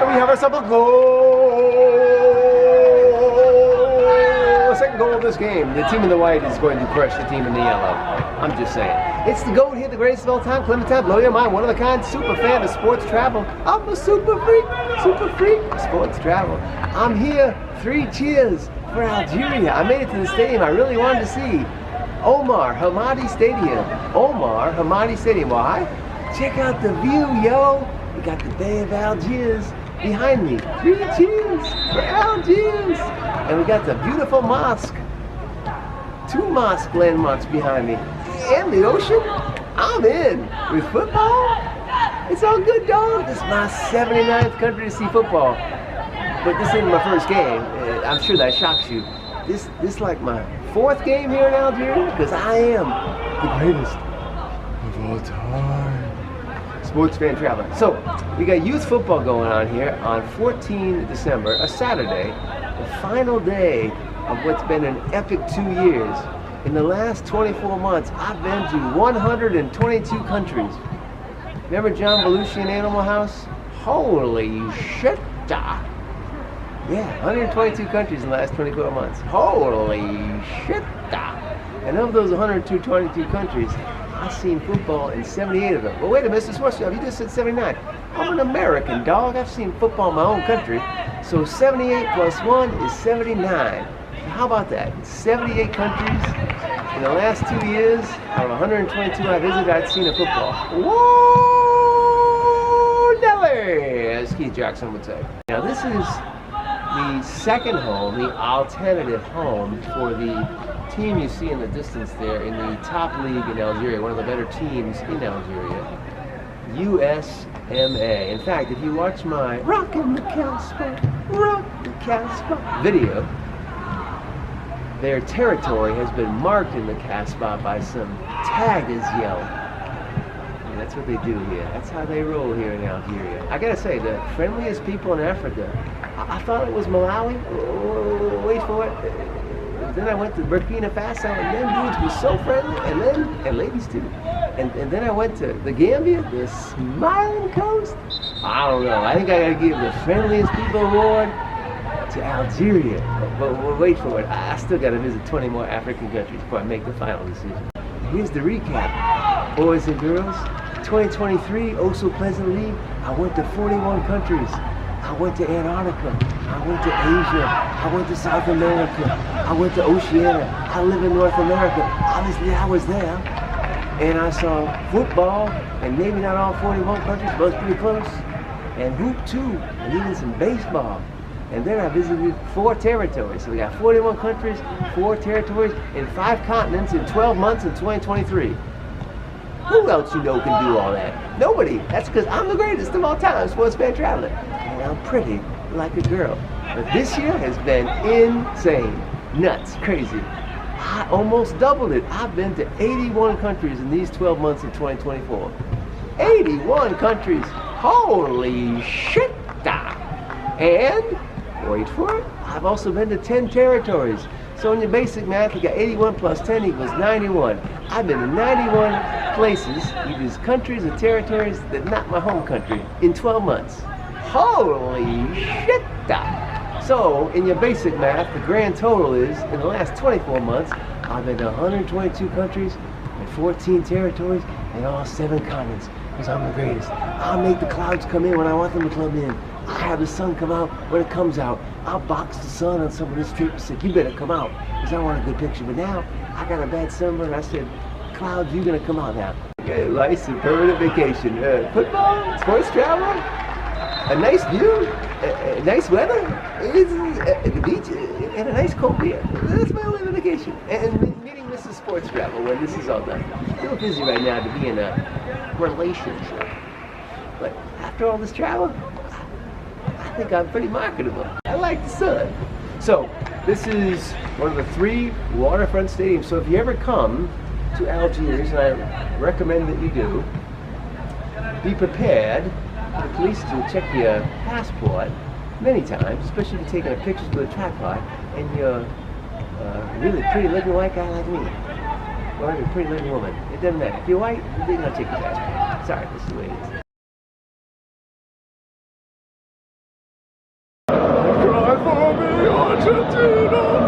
And we have ourselves a goal. The second goal of this game. The team in the white is going to crush the team in the yellow. I'm just saying. It's the GOAT here, the greatest of all time. Clementine, blow your mind. One of a kind, super fan of sports travel. I'm a super freak of sports travel. I'm here. 3 cheers for Algeria. I made it to the stadium I really wanted to see. Omar Hamadi Stadium. Omar Hamadi Stadium. Why? Check out the view, yo. We got the Bay of Algiers behind me. 3 cheers for Algiers. And we got the beautiful mosque. 2 mosque landmarks behind me. And the ocean. I'm in. With football, it's all good, dog. This is my 79th country to see football. But this ain't my first game. I'm sure that shocks you. This like my 4th game here in Algeria, because I am the greatest of all time. Sports fan traveler. So, we got youth football going on here on 14 December, a Saturday, the final day of what's been an epic 2 years. In the last 24 months, I've been to 122 countries. Remember John Belushi in Animal House? Holy shit! Yeah, 122 countries in the last 24 months. Holy shit! And of those 122 countries, I've seen football in 78 of them. But wait a minute, Mr. Sports Travel, you just said 79. I'm an American, dog. I've seen football in my own country. So 78 plus 1 is 79. How about that? 78 countries. In the last 2 years, out of 122 I visited, I'd seen a football. Whoa, Nelly, as Keith Jackson would say. Now this is the second home, the alternative home for the team you see in the distance there in the top league in Algeria, one of the better teams in Algeria, USMA. In fact, if you watch my Rockin' the Casbah video, their territory has been marked in the Casbah by some tag is yelled. And that's what they do here. That's how they roll here in Algeria. I gotta say, the friendliest people in Africa. I thought it was Malawi. Wait for it. Then I went to Burkina Faso, and them dudes were so friendly, and ladies too. And then I went to the Gambia, the Smiling Coast. I don't know. I think I gotta give the friendliest people award to Algeria. But wait for it. I still gotta visit 20 more African countries before I make the final decision. Here's the recap, boys and girls. 2023, oh so pleasantly, I went to 41 countries. I went to Antarctica, I went to Asia, I went to South America, I went to Oceania, I live in North America. Obviously I was there, and I saw football, and maybe not all 41 countries, but it's pretty close, and hoop too, and even some baseball. And then I visited 4 territories. So we got 41 countries, 4 territories, and 5 continents in 12 months in 2023. Who else you know can do all that? Nobody. That's because I'm the greatest of all time, sports fan traveler. And I'm pretty like a girl. But this year has been insane. Nuts. Crazy. I almost doubled it. I've been to 81 countries in these 12 months of 2024. 81 countries. Holy shit. And, wait for it, I've also been to 10 territories. So in your basic math, you got 81 plus 10 equals 91. I've been to 91 places, either countries or territories that not my home country, in 12 months. Holy shit! So in your basic math, the grand total is, in the last 24 months, I've been to 122 countries and 14 territories and all 7 continents, because I'm the greatest. I'll make the clouds come in when I want them to come in. I have the sun come out when it comes out. I'll box the sun on some of this trip and said, you better come out, because I want a good picture. But now, I got a bad sunburn. I said, clouds, you're going to come out now. Okay, nice and permanent vacation. Football, sports travel, a nice view, nice weather, the beach, and a nice cold beer. That's my only vacation. And meeting Mrs. Sports Travel when this is all done. I'm real busy right now to be in a relationship. But after all this travel, I think I'm pretty marketable. I like the sun. So, this is one of the 3 waterfront stadiums. So if you ever come to Algiers, and I recommend that you do, be prepared for the police to check your passport many times, especially if you're taking pictures with a tripod and you're a really pretty looking white guy like me, or a pretty looking woman. It doesn't matter. If you're white, they're gonna check your passport. Sorry, this is the way it is. Argentina!